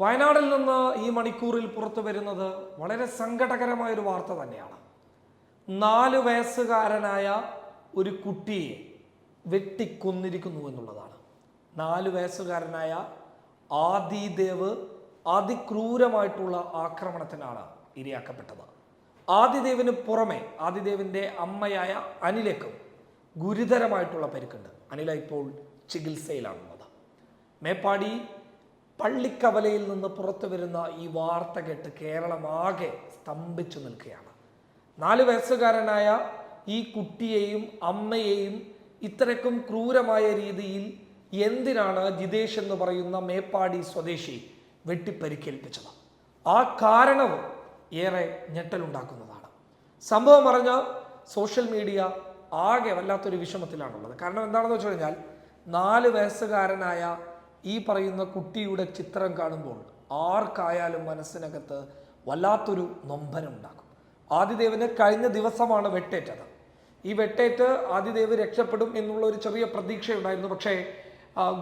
വയനാട്ടിൽ നിന്ന് ഈ മണിക്കൂറിൽ പുറത്തു വരുന്നത് വളരെ സങ്കടകരമായ ഒരു വാർത്ത തന്നെയാണ്. 4 വയസ്സുകാരനായ ഒരു കുട്ടിയെ വെട്ടിക്കൊന്നിരിക്കുന്നു എന്നുള്ളതാണ്. 4 വയസ്സുകാരനായ ആദിദേവ് അതിക്രൂരമായിട്ടുള്ള ആക്രമണത്തിനാണ് ഇരയാക്കപ്പെട്ടത്. ആദിദേവിന് പുറമെ ആദിദേവിൻ്റെ അമ്മയായ അനിലയ്ക്കും ഗുരുതരമായിട്ടുള്ള പരിക്കുണ്ട്. അനില ഇപ്പോൾ ചികിത്സയിലാണുള്ളത്. മേപ്പാടി പള്ളിക്കവലയിൽ നിന്ന് പുറത്തു വരുന്ന ഈ വാർത്ത കേട്ട് കേരളമാകെ സ്തംഭിച്ചു നിൽക്കുകയാണ്. 4 വയസ്സുകാരനായ ഈ കുട്ടിയെയും അമ്മയെയും ഇത്രയ്ക്കും ക്രൂരമായ രീതിയിൽ എന്തിനാണ് ജിതേഷ് എന്ന് പറയുന്ന മേപ്പാടി സ്വദേശി വെട്ടിപ്പരിക്കേൽപ്പിച്ചത്? ആ കാരണവും ഏറെ ഞെട്ടലുണ്ടാക്കുന്നതാണ്. സംഭവം അറിഞ്ഞ സോഷ്യൽ മീഡിയ ആകെ വല്ലാത്തൊരു വിഷമത്തിലാണുള്ളത്. കാരണം എന്താണെന്ന് വെച്ച് കഴിഞ്ഞാൽ 4 വയസ്സുകാരനായ ഈ പറയുന്ന കുട്ടിയുടെ ചിത്രം കാണുമ്പോൾ ആർക്കായാലും മനസ്സിനകത്ത് വല്ലാത്തൊരു നൊമ്പരം ഉണ്ടാക്കും. ആദിദേവിന് കഴിഞ്ഞ ദിവസമാണ് വെട്ടേറ്റത്. ഈ വെട്ടേറ്റ് ആദിദേവ് രക്ഷപ്പെടും എന്നുള്ള ഒരു ചെറിയ പ്രതീക്ഷയുണ്ടായിരുന്നു. പക്ഷേ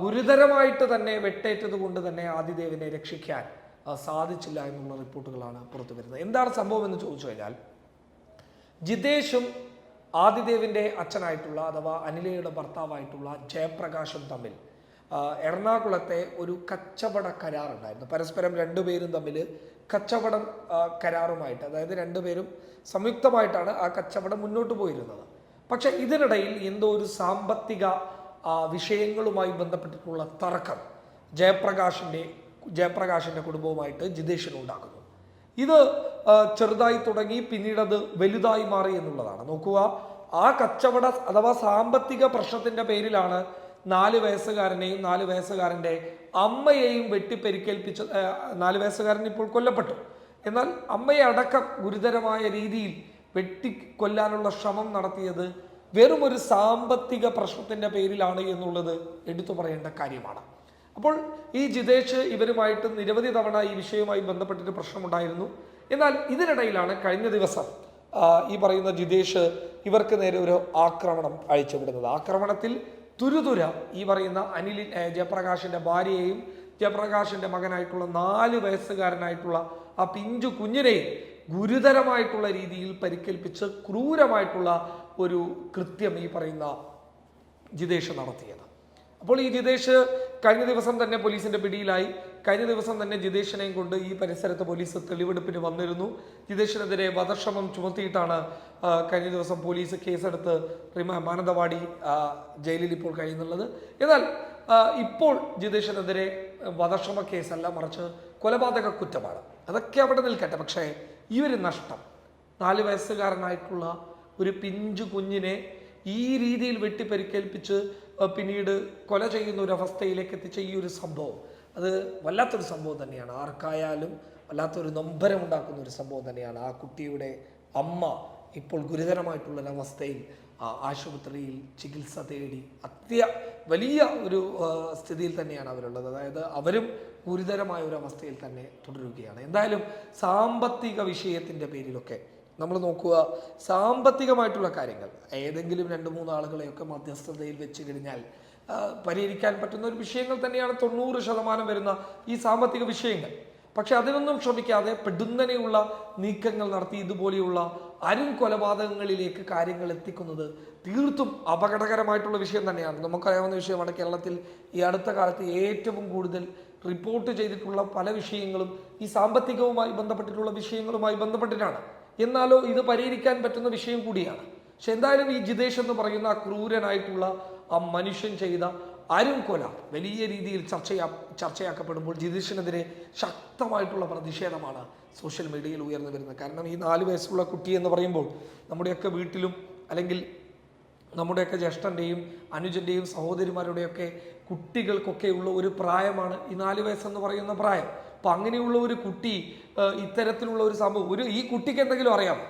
ഗുരുതരമായിട്ട് തന്നെ വെട്ടേറ്റത് കൊണ്ട് തന്നെ ആദിദേവിനെ രക്ഷിക്കാൻ സാധിച്ചില്ല എന്നുള്ള റിപ്പോർട്ടുകളാണ് പുറത്തു വരുന്നത്. എന്താണ് സംഭവം എന്ന് ചോദിച്ചു കഴിഞ്ഞാൽ, ജിതേഷും ആദിദേവിൻ്റെ അച്ഛനായിട്ടുള്ള അഥവാ അനിലയുടെ ഭർത്താവായിട്ടുള്ള ജയപ്രകാശും തമ്മിൽ എറണാകുളത്തെ ഒരു കച്ചവട കരാറുണ്ടായിരുന്നു. പരസ്പരം രണ്ടുപേരും തമ്മിൽ കച്ചവടം കരാറുമായിട്ട്, അതായത് രണ്ടുപേരും സംയുക്തമായിട്ടാണ് ആ കച്ചവടം മുന്നോട്ട് പോയിരുന്നത്. പക്ഷെ ഇതിനിടയിൽ എന്തോ ഒരു സാമ്പത്തിക വിഷയങ്ങളുമായി ബന്ധപ്പെട്ടിട്ടുള്ള തർക്കം ജയപ്രകാശിൻ്റെ കുടുംബവുമായിട്ട് ജിതേഷിനുണ്ടാകുന്നു. ഇത് ചെറുതായി തുടങ്ങി പിന്നീടത് വലുതായി മാറി എന്നുള്ളതാണ്. നോക്കുക, ആ കച്ചവട അഥവാ സാമ്പത്തിക പ്രശ്നത്തിൻ്റെ പേരിലാണ് 4 വയസ്സുകാരനെയും 4 വയസ്സുകാരൻ്റെ അമ്മയെയും വെട്ടിപ്പരിക്കേൽപ്പിച്ച് 4 വയസ്സുകാരൻ ഇപ്പോൾ കൊല്ലപ്പെട്ടു. എന്നാൽ അമ്മയെ അടക്കം ഗുരുതരമായ രീതിയിൽ വെട്ടിക്കൊല്ലാനുള്ള ശ്രമം നടത്തിയത് വെറും ഒരു സാമ്പത്തിക പ്രശ്നത്തിൻ്റെ പേരിലാണ് എന്നുള്ളത് എടുത്തു പറയേണ്ട കാര്യമാണ്. അപ്പോൾ ഈ ജിതേഷ് ഇവരുമായിട്ട് നിരവധി തവണ ഈ വിഷയവുമായി ബന്ധപ്പെട്ടിട്ട് പ്രശ്നമുണ്ടായിരുന്നു. എന്നാൽ ഇതിനിടയിലാണ് കഴിഞ്ഞ ദിവസം ഈ പറയുന്ന ജിതേഷ് ഇവർക്ക് നേരെ ഒരു ആക്രമണം അഴിച്ചുവിടുന്നത്. ആക്രമണത്തിൽ തുരുതുര ഈ പറയുന്ന ജയപ്രകാശിൻ്റെ ഭാര്യയെയും ജയപ്രകാശിൻ്റെ മകനായിട്ടുള്ള 4 വയസ്സുകാരനായിട്ടുള്ള ആ പിഞ്ചു കുഞ്ഞിനെയും ഗുരുതരമായിട്ടുള്ള രീതിയിൽ പരിക്കേൽപ്പിച്ച് ക്രൂരമായിട്ടുള്ള ഒരു കൃത്യം ഈ പറയുന്ന ജിതേഷ് നടത്തിയത്. അപ്പോൾ ഈ ജിതേഷ് കഴിഞ്ഞ ദിവസം തന്നെ പോലീസിന്റെ പിടിയിലായി. കഴിഞ്ഞ ദിവസം തന്നെ ജിതേഷിനെയും കൊണ്ട് ഈ പരിസരത്ത് പോലീസ് തെളിവെടുപ്പിന് വന്നിരുന്നു. ജിതേഷിനെതിരെ വധശ്രമം ചുമത്തിയിട്ടാണ് കഴിഞ്ഞ ദിവസം പോലീസ് കേസെടുത്ത് മാനന്തവാടി ജയിലിൽ ഇപ്പോൾ കഴിയുന്നുള്ളത്. എന്നാൽ ഇപ്പോൾ ജിതേഷിനെതിരെ വധശ്രമ കേസല്ല, മറിച്ച് കൊലപാതക കുറ്റമാണ്. അതൊക്കെ അവിടെ നിൽക്കട്ടെ. പക്ഷേ ഈ ഒരു നഷ്ടം, 4 വയസ്സുകാരനായിട്ടുള്ള ഒരു പിഞ്ചു കുഞ്ഞിനെ ഈ രീതിയിൽ വെട്ടിപ്പരിക്കേൽപ്പിച്ച് പിന്നീട് കൊല ചെയ്യുന്ന ഒരു അവസ്ഥയിലേക്ക് എത്തിച്ച ഈ ഒരു സംഭവം, അത് വല്ലാത്തൊരു സംഭവം തന്നെയാണ്. ആർക്കായാലും വല്ലാത്തൊരു നൊമ്പരം ഉണ്ടാക്കുന്ന ഒരു സംഭവം തന്നെയാണ്. ആ കുട്ടിയുടെ അമ്മ ഇപ്പോൾ ഗുരുതരമായിട്ടുള്ളൊരവസ്ഥയിൽ ആശുപത്രിയിൽ ചികിത്സ തേടി വലിയ ഒരു സ്ഥിതിയിൽ തന്നെയാണ് അവരുള്ളത്. അതായത് അവരും ഗുരുതരമായ ഒരു അവസ്ഥയിൽ തന്നെ തുടരുകയാണ്. എന്തായാലും സാമ്പത്തിക വിഷയത്തിൻ്റെ പേരിലൊക്കെ നമ്മൾ നോക്കുക, സാമ്പത്തികമായിട്ടുള്ള കാര്യങ്ങൾ ഏതെങ്കിലും 2-3 ആളുകളെയൊക്കെ മധ്യസ്ഥതയിൽ വെച്ച് കഴിഞ്ഞാൽ പരിഹരിക്കാൻ പറ്റുന്ന ഒരു വിഷയങ്ങൾ തന്നെയാണ് 90% വരുന്ന ഈ സാമ്പത്തിക വിഷയങ്ങൾ. പക്ഷെ അതിനൊന്നും ശ്രമിക്കാതെ പെടുന്നനെയുള്ള നീക്കങ്ങൾ നടത്തി ഇതുപോലെയുള്ള കൊലപാതകങ്ങളിലേക്ക് കാര്യങ്ങൾ എത്തിക്കുന്നത് തീർത്തും അപകടകരമായിട്ടുള്ള വിഷയം തന്നെയാണ്. നമുക്കറിയാവുന്ന വിഷയമാണ്. കേരളത്തിൽ ഈ അടുത്ത കാലത്ത് ഏറ്റവും കൂടുതൽ റിപ്പോർട്ട് ചെയ്തിട്ടുള്ള പല വിഷയങ്ങളും ഈ സാമ്പത്തികവുമായി ബന്ധപ്പെട്ടിട്ടുള്ള വിഷയങ്ങളുമായി ബന്ധപ്പെട്ടിട്ടാണ്. എന്നാലോ ഇത് പരിഹരിക്കാൻ പറ്റുന്ന വിഷയം കൂടിയാണ്. പക്ഷെ എന്തായാലും ഈ ജിതേഷ് എന്ന് പറയുന്ന ക്രൂരനായിട്ടുള്ള ആ മനുഷ്യൻ ചെയ്ത കൊല വലിയ രീതിയിൽ ചർച്ചയാക്കപ്പെടുമ്പോൾ ജിതേഷിനെതിരെ ശക്തമായിട്ടുള്ള പ്രതിഷേധമാണ് സോഷ്യൽ മീഡിയയിൽ ഉയർന്നു വരുന്നത്. കാരണം ഈ 4 വയസ്സുള്ള കുട്ടി എന്ന് പറയുമ്പോൾ നമ്മുടെയൊക്കെ വീട്ടിലും അല്ലെങ്കിൽ നമ്മുടെയൊക്കെ ജ്യേഷ്ഠൻ്റെയും അനുജൻ്റെയും സഹോദരിമാരുടെയൊക്കെ കുട്ടികൾക്കൊക്കെ ഉള്ള ഒരു പ്രായമാണ് ഈ 4 വയസ്സെന്ന് പറയുന്ന പ്രായം. അപ്പം അങ്ങനെയുള്ള ഒരു കുട്ടി ഇത്തരത്തിലുള്ള ഒരു സംഭവം ഈ കുട്ടിക്ക് എന്തെങ്കിലും അറിയാം?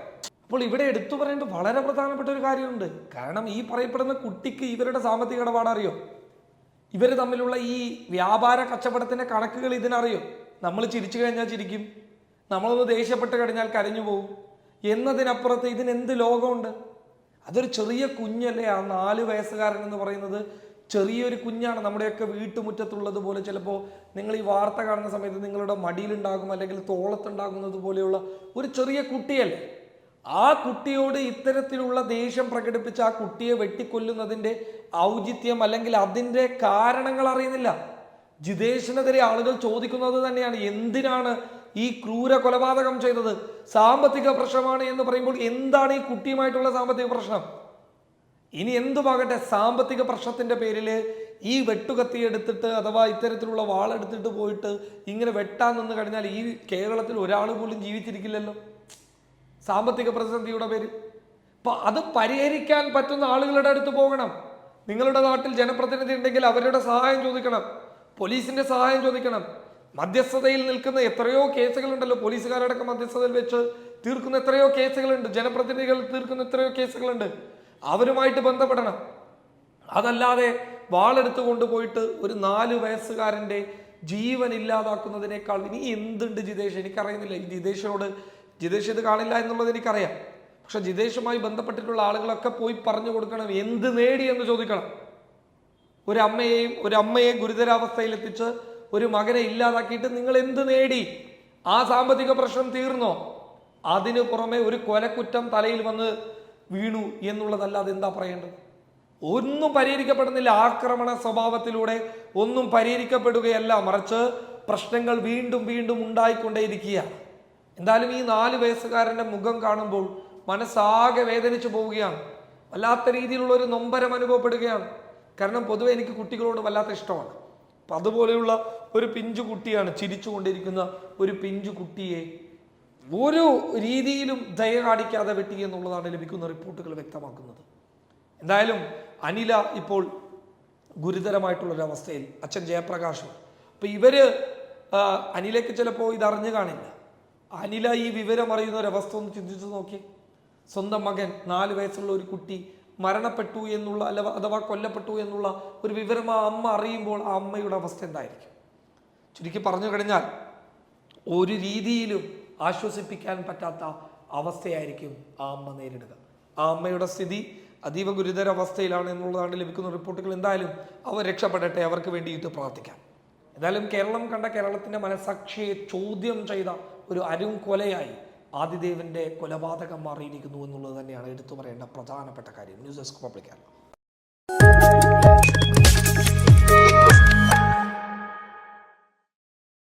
അപ്പോൾ ഇവിടെ എടുത്തു പറയേണ്ട വളരെ പ്രധാനപ്പെട്ട ഒരു കാര്യമുണ്ട്. കാരണം ഈ പറയപ്പെടുന്ന കുട്ടിക്ക് ഇവരുടെ സാമ്പത്തിക ഇടപാട് അറിയോ? ഇവർ തമ്മിലുള്ള ഈ വ്യാപാര കച്ചവടത്തിൻ്റെ കണക്കുകൾ ഇതിനറിയോ? നമ്മൾ ചിരിച്ചു കഴിഞ്ഞാൽ ചിരിക്കും, നമ്മളൊന്ന് ദേഷ്യപ്പെട്ട് കഴിഞ്ഞാൽ കരഞ്ഞു പോകും എന്നതിനപ്പുറത്ത് ഇതിനെന്ത് ലോകമുണ്ട്? അതൊരു ചെറിയ കുഞ്ഞല്ലേ. ആ 4 വയസ്സുകാരൻ എന്ന് പറയുന്നത് ചെറിയൊരു കുഞ്ഞാണ്. നമ്മുടെയൊക്കെ വീട്ടുമുറ്റത്തുള്ളത് പോലെ ചിലപ്പോൾ നിങ്ങൾ ഈ വാർത്ത കാണുന്ന സമയത്ത് നിങ്ങളുടെ മടിയിലുണ്ടാകും, അല്ലെങ്കിൽ തോളത്തുണ്ടാകുന്നത് പോലെയുള്ള ഒരു ചെറിയ കുട്ടിയല്ലേ. ആ കുട്ടിയോട് ഇത്തരത്തിലുള്ള ദേഷ്യം പ്രകടിപ്പിച്ച് ആ കുട്ടിയെ വെട്ടിക്കൊല്ലുന്നതിൻ്റെ ഔചിത്യം അല്ലെങ്കിൽ അതിൻ്റെ കാരണങ്ങൾ അറിയുന്നില്ല. ജിതേഷിനെതിരെ ആളുകൾ ചോദിക്കുന്നത് തന്നെയാണ്, എന്തിനാണ് ഈ ക്രൂര കൊലപാതകം ചെയ്തത്? സാമ്പത്തിക പ്രശ്നമാണ് എന്ന് പറയുമ്പോൾ എന്താണ് ഈ കുട്ടിയുമായിട്ടുള്ള സാമ്പത്തിക പ്രശ്നം? ഇനി എന്തുമാകട്ടെ, സാമ്പത്തിക പ്രശ്നത്തിന്റെ പേരിൽ ഈ വെട്ടുകത്തി എടുത്തിട്ട് അഥവാ ഇത്തരത്തിലുള്ള വാളെടുത്തിട്ട് പോയിട്ട് ഇങ്ങനെ വെട്ടാൻ നിന്ന് കഴിഞ്ഞാൽ ഈ കേരളത്തിൽ ഒരാൾ പോലും ജീവിച്ചിരിക്കില്ലല്ലോ, സാമ്പത്തിക പ്രതിസന്ധിയുടെ പേരിൽ. അപ്പൊ അത് പരിഹരിക്കാൻ പറ്റുന്ന ആളുകളുടെ അടുത്ത് പോകണം. നിങ്ങളുടെ നാട്ടിൽ ജനപ്രതിനിധി ഉണ്ടെങ്കിൽ അവരുടെ സഹായം ചോദിക്കണം, പോലീസിന്റെ സഹായം ചോദിക്കണം. മധ്യസ്ഥതയിൽ നിൽക്കുന്ന എത്രയോ കേസുകളുണ്ടല്ലോ, പോലീസുകാരടക്കം മധ്യസ്ഥതയിൽ വെച്ച് തീർക്കുന്ന എത്രയോ കേസുകളുണ്ട്, ജനപ്രതിനിധികൾ തീർക്കുന്ന എത്രയോ കേസുകളുണ്ട്. അവരുമായിട്ട് ബന്ധപ്പെടണം. അതല്ലാതെ വാളെടുത്ത് കൊണ്ടുപോയിട്ട് ഒരു 4 വയസ്സുകാരൻ്റെ ജീവൻ ഇല്ലാതാക്കുന്നതിനേക്കാൾ ഇനി എന്തുണ്ട് ജിതേഷ്? എനിക്കറിയുന്നില്ല. ഈ ജിതേഷ് ഇത് കാണില്ല എന്നുള്ളത് എനിക്കറിയാം. പക്ഷെ ജിതേഷുമായി ബന്ധപ്പെട്ടിട്ടുള്ള ആളുകളൊക്കെ പോയി പറഞ്ഞു കൊടുക്കണം, എന്ത് നേടി എന്ന് ചോദിക്കണം. ഒരു അമ്മയെ ഗുരുതരാവസ്ഥയിലെത്തിച്ച് ഒരു മകനെ ഇല്ലാതാക്കിയിട്ട് നിങ്ങൾ എന്ത് നേടി? ആ സാമ്പത്തിക പ്രശ്നം തീർന്നോ? അതിനു പുറമെ ഒരു കൊലക്കുറ്റം തലയിൽ വന്ന് വീണു എന്നുള്ളതല്ലാതെ എന്താ പറയേണ്ടത്? ഒന്നും പരിഹരിക്കപ്പെടുന്നില്ല. ആക്രമണ സ്വഭാവത്തിലൂടെ ഒന്നും പരിഹരിക്കപ്പെടുകയല്ല, മറിച്ച് പ്രശ്നങ്ങൾ വീണ്ടും വീണ്ടും ഉണ്ടായിക്കൊണ്ടേയിരിക്കുക. എന്തായാലും ഈ 4 വയസ്സുകാരൻ്റെ മുഖം കാണുമ്പോൾ മനസ്സാകെ വേദനിച്ചു പോവുകയാണ്. വല്ലാത്ത രീതിയിലുള്ള ഒരു നൊമ്പരം അനുഭവപ്പെടുകയാണ്. കാരണം പൊതുവെ എനിക്ക് കുട്ടികളോട് വല്ലാത്ത ഇഷ്ടമാണ്. അപ്പം അതുപോലെയുള്ള ഒരു പിഞ്ചു കുട്ടിയാണ്, ചിരിച്ചുകൊണ്ടിരിക്കുന്ന ഒരു പിഞ്ചു കുട്ടിയെ ഒരു രീതിയിലും ദയ കാണിക്കാതെ വെട്ടി എന്നുള്ളതാണ് ലഭിക്കുന്ന റിപ്പോർട്ടുകൾ വ്യക്തമാക്കുന്നത്. എന്തായാലും അനില ഇപ്പോൾ ഗുരുതരമായിട്ടുള്ളൊരവസ്ഥയിൽ, അച്ഛൻ ജയപ്രകാശും. അപ്പം അനിലയ്ക്ക് ചിലപ്പോൾ ഇതറിഞ്ഞു കാണില്ല. അനില ഈ വിവരം അറിയുന്ന ഒരവസ്ഥ ഒന്ന് ചിന്തിച്ചു നോക്കി. സ്വന്തം മകൻ 4 വയസ്സുള്ള ഒരു കുട്ടി മരണപ്പെട്ടു എന്നുള്ള അഥവാ കൊല്ലപ്പെട്ടു എന്നുള്ള ഒരു വിവരം ആ അമ്മ അറിയുമ്പോൾ ആ അമ്മയുടെ അവസ്ഥ എന്തായിരിക്കും? ചുരുക്കി പറഞ്ഞു കഴിഞ്ഞാൽ ഒരു രീതിയിലും ആശ്വസിപ്പിക്കാൻ പറ്റാത്ത അവസ്ഥയായിരിക്കും ആ അമ്മ നേരിടുക. ആ അമ്മയുടെ സ്ഥിതി അതീവ ഗുരുതരാവസ്ഥയിലാണ് എന്നുള്ളതാണ് ലഭിക്കുന്ന റിപ്പോർട്ടുകൾ. എന്തായാലും അവർ രക്ഷപ്പെടട്ടെ, അവർക്ക് വേണ്ടിയിട്ട് പ്രാർത്ഥിക്കാം. എന്തായാലും കേരളം കണ്ട, കേരളത്തിന്റെ മനസാക്ഷിയെ ചോദ്യം ചെയ്ത ഒരു കൊലയായി ആദിദേവന്റെ കൊലപാതകം മാറിയിരിക്കുന്നു എന്നുള്ളത് തന്നെയാണ് എടുത്തു പറയേണ്ട പ്രധാനപ്പെട്ട കാര്യം. News desk public Kerala.